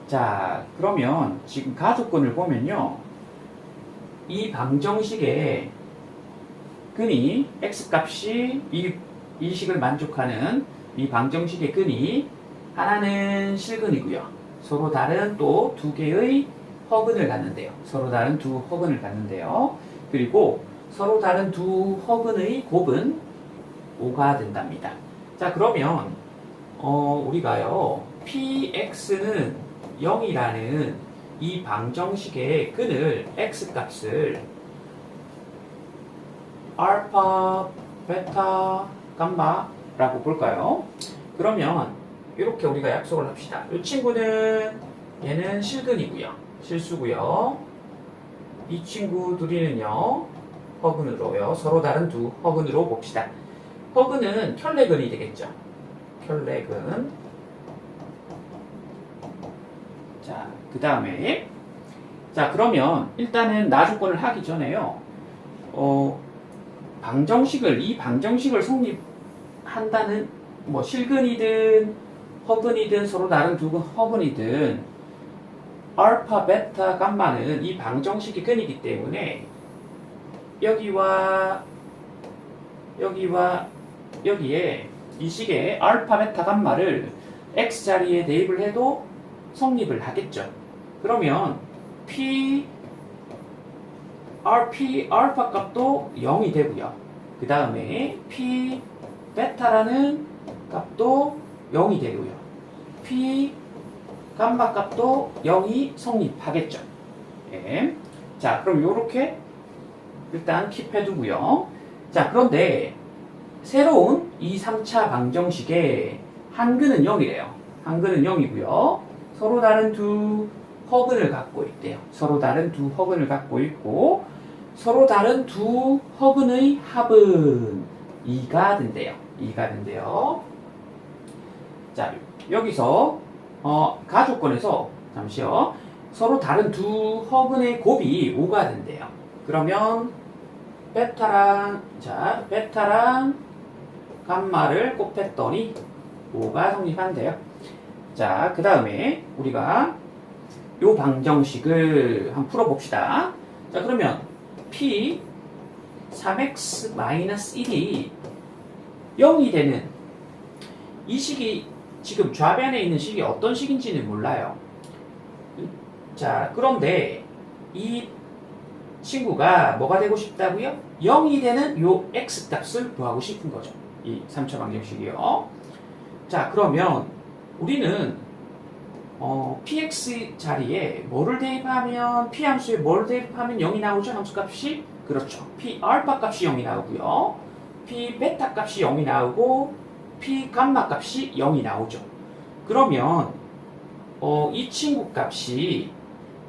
자, 그러면 지금 가족권을 보면요. 이 방정식의 근이 x값이 이 식을 만족하는 이 방정식의 근이 하나는 실근이고요. 서로 다른 또 두 개의 허근을 갖는데요. 서로 다른 두 허근을 갖는데요. 그리고 서로 다른 두 허근의 곱은 5가 된답니다. 자, 그러면 우리가요 px는 0이라는 이 방정식의 근을 x값을 알파, 베타, 감마라고 볼까요? 그러면 이렇게 우리가 약속을 합시다. 이 친구는 얘는 실근이고요. 실수고요. 이 친구 둘이는요 허근으로요. 서로 다른 두 허근으로 봅시다. 허근은 켤레근이 되겠죠. 켤레근. 자, 그 다음에 자, 그러면 일단은 나조건을 하기 전에요. 이 방정식을 성립한다는 뭐 실근이든 허근이든 서로 다른 두 허근이든 알파, 베타, 감마는 이 방정식이 근이기 때문에 여기와 여기에 이 식의 알파, 베타, 감마를 x 자리에 대입을 해도 성립을 하겠죠. 그러면 알파 값도 0이 되고요. 그 다음에 p 베타라는 값도 0이 되고요. p 감마 값도 0이 성립하겠죠. 네. 자, 그럼 요렇게 일단 킵해두고요. 자, 그런데 새로운 2, 3차 방정식에 한근은 0이래요. 한근은 0이고요. 서로 다른 두 허근을 갖고 있대요. 서로 다른 두 허근을 갖고 있고 서로 다른 두 허근의 합은 2가 된대요. 2가 된대요. 자, 여기서 가족권에서 잠시요. 서로 다른 두 허근의 곱이 5가 된대요. 그러면 베타랑 감마를 곱했더니 5가 성립한대요. 자, 그 다음에 우리가 요 방정식을 한번 풀어봅시다. 자, 그러면 p 3x-1이 0이 되는 이 식이 지금 좌변에 있는 식이 어떤 식인지는 몰라요. 자, 그런데 이 친구가 뭐가 되고 싶다고요? 0이 되는 요 x값을 구하고 싶은 거죠. 이 3차 방정식이요. 자, 그러면 우리는 px 자리에 뭐를 대입하면 p 함수에 뭐를 대입하면 0이 나오죠? 함수값이? 그렇죠. p 알파 값이 0이 나오고요. p 베타 값이 0이 나오고 p 감마 값이 0이 나오죠. 그러면 이 친구 값이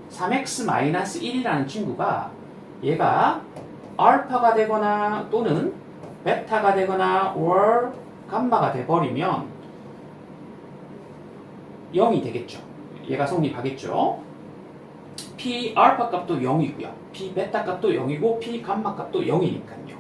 3x-1이라는 친구가 얘가 알파가 되거나 또는 베타가 되거나 or 감마가 돼버리면 0이 되겠죠. 얘가 성립하겠죠. p 알파 값도 0이고요. p 베타 값도 0이고 p 감마 값도 0이니까요.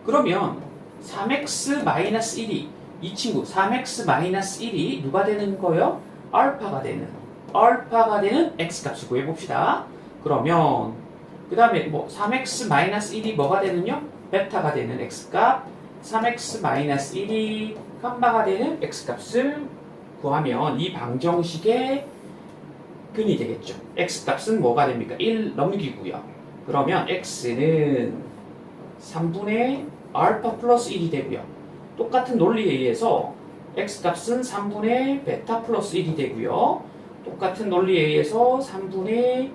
그러면 3x-1이 이 친구 3x-1이 누가 되는 거예요? 알파가 되는 x값을 구해봅시다. 그러면 그 다음에 뭐 3x-1이 뭐가 되는요? 베타가 되는 x값 3x-1이 감마가 되는 x값을 구하면 이 방정식의 근이 되겠죠. x값은 뭐가 됩니까? 1 넘기고요. 그러면 x는 3분의 알파 플러스 1이 되고요. 똑같은 논리에 의해서 x값은 3분의 베타 플러스 1이 되고요. 똑같은 논리에 의해서 3분의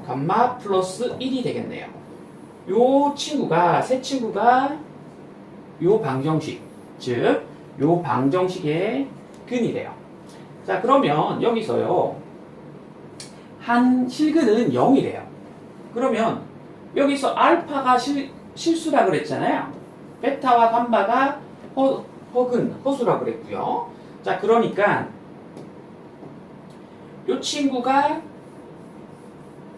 감마 플러스 1이 되겠네요. 새 친구가 요 방정식, 즉 요 방정식의 근이래요. 자, 그러면 여기서요 한 실근은 0이래요. 그러면 여기서 알파가 실수라 그랬잖아요. 베타와 감마가 허수라 그랬고요. 자, 그러니까 이 친구가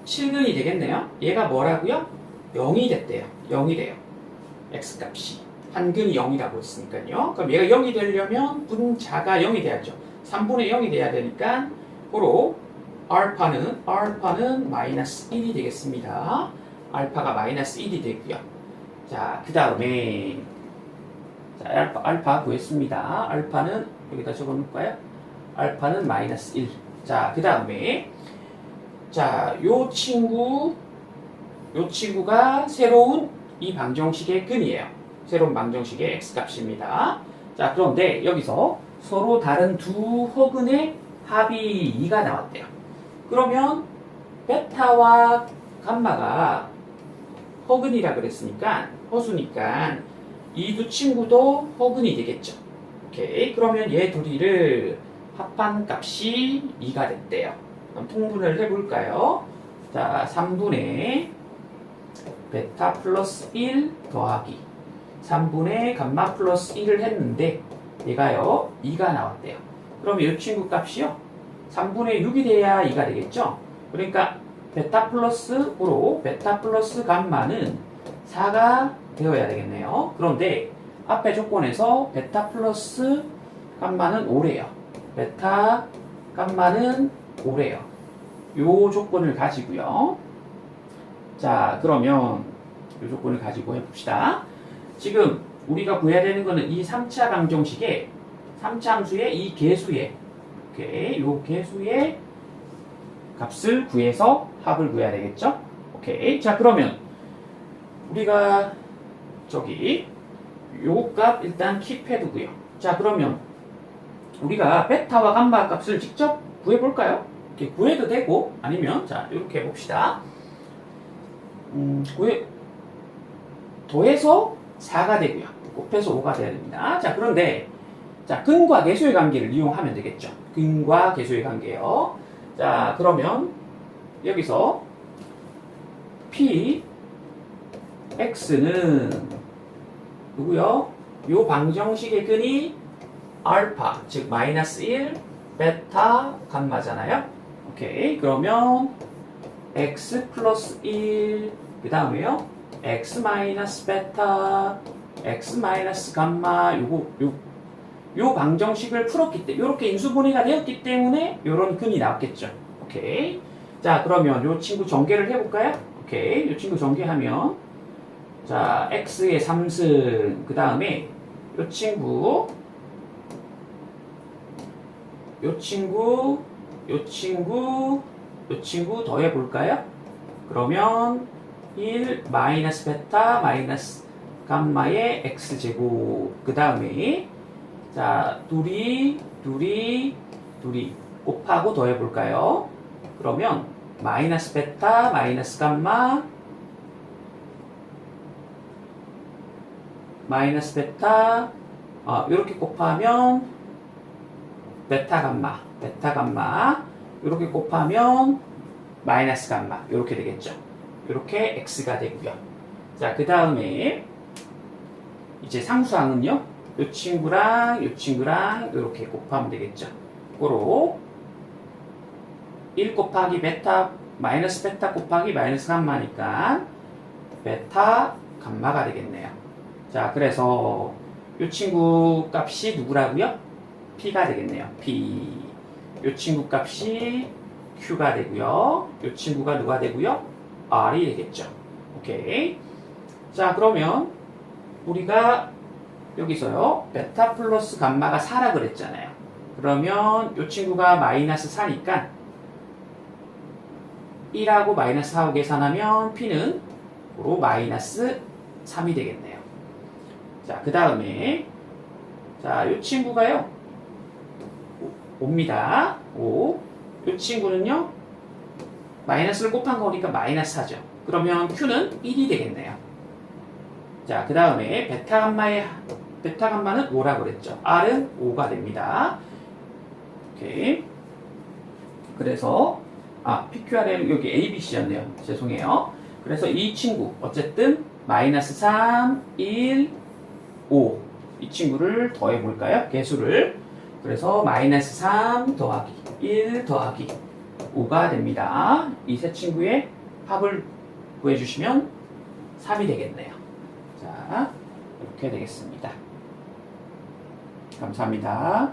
실근이 되겠네요. 얘가 뭐라고요? 0이 됐대요. 0이래요. x값이. 한근이 0이라고 했으니까요. 그럼 얘가 0이 되려면 분자가 0이 돼야죠. 3분의 0이 돼야 되니까 고로 알파는 마이너스 1이 되겠습니다. 알파가 마이너스 1이 되고요. 자, 그 다음에 자, 알파 구했습니다. 알파는 여기다 적어 놓을까요? 알파는 마이너스 1. 자, 그 다음에 자, 요 친구가 새로운 이 방정식의 근이에요. 새로운 방정식의 x값입니다. 자, 그런데 여기서 서로 다른 두 허근의 합이 2가 나왔대요. 그러면 베타와 감마가 허근이라 그랬으니까 허수니까 이 두 친구도 허근이 되겠죠. 오케이. 그러면 얘 둘이를 합한 값이 2가 됐대요. 그럼 통분을 해볼까요? 자, 3분의 베타 플러스 1 더하기 3분의 감마 플러스 1을 했는데 얘가요 2가 나왔대요. 그럼 이 친구 값이요 3분의 6이 돼야 2가 되겠죠. 그러니까 베타 플러스로 베타 플러스 감마는 4가 되어야 되겠네요. 그런데 앞에 조건에서 베타 플러스 감마는 5래요. 베타 감마는 5래요. 요 조건을 가지고요. 자, 그러면 요 조건을 가지고 해봅시다. 지금 우리가 구해야 되는 거는 이 3차 방정식의 3차 함수의 이 개수의 오케이, 요 개수의 값을 구해서 합을 구해야 되겠죠? 오케이. 자, 그러면 우리가 저기 요 값 일단 킵해두고요. 자, 그러면 우리가 베타와 감마 값을 직접 구해볼까요? 이렇게 구해도 되고 아니면 자 이렇게 해봅시다. 더해서 4가 되고요. 곱해서 5가 돼야 됩니다. 자, 그런데 자 근과 계수의 관계를 이용하면 되겠죠. 근과 계수의 관계요. 자, 그러면 여기서 p x는 누구요? 요 방정식의 근이 알파, 즉 마이너스 1, 베타, 감마잖아요. 오케이. 그러면 x 플러스 1, 그 다음에요 x 마이너스 베타, x 마이너스 감마, 요 방정식을 풀었기 때문에 요렇게 인수분해가 되었기 때문에 요런 근이 나왔겠죠. 오케이. 자, 그러면 요 친구 전개를 해볼까요? 오케이. 요 친구 전개하면 자 x의 3승, 그 다음에 요 친구 더해볼까요? 그러면 1 마이너스 베타 마이너스 감마의 x제곱, 그 다음에 자 둘이 곱하고 더해볼까요? 그러면 마이너스 베타 마이너스 감마 마이너스 베타 이렇게 곱하면 베타 감마 이렇게 곱하면 마이너스 감마 이렇게 되겠죠. 이렇게 x가 되고요. 자, 그 다음에 이제 상수항은요 이 친구랑 이렇게 곱하면 되겠죠. 고로 1 곱하기 베타 마이너스 베타 곱하기 마이너스 감마니까 베타 감마가 되겠네요. 자, 그래서 이 친구 값이 누구라고요? p가 되겠네요. p. 이 친구 값이 q가 되고요. 이 친구가 누가 되고요? r이 되겠죠. 오케이. 자, 그러면 우리가 여기서요 베타 플러스 감마가 4라 그랬잖아요. 그러면 이 친구가 마이너스 4니까 1하고 마이너스 4하고 계산하면 p는 고로 마이너스 3이 되겠네요. 자, 그 다음에 자, 이 친구가요 5입니다. 5. 이 친구는요 마이너스를 곱한 거니까 마이너스 4죠. 그러면 q는 1이 되겠네요. 자, 그 다음에 베타 감마는 5라고 그랬죠. r은 5가 됩니다. 오케이. 그래서 PQR은 여기 ABC였네요. 죄송해요. 그래서 이 친구 어쨌든 마이너스 3, 1, 5 이 친구를 더해볼까요? 개수를. 그래서 마이너스 3 더하기 1 더하기 5가 됩니다. 이 세 친구의 합을 구해주시면 3이 되겠네요. 자, 이렇게 되겠습니다. 감사합니다.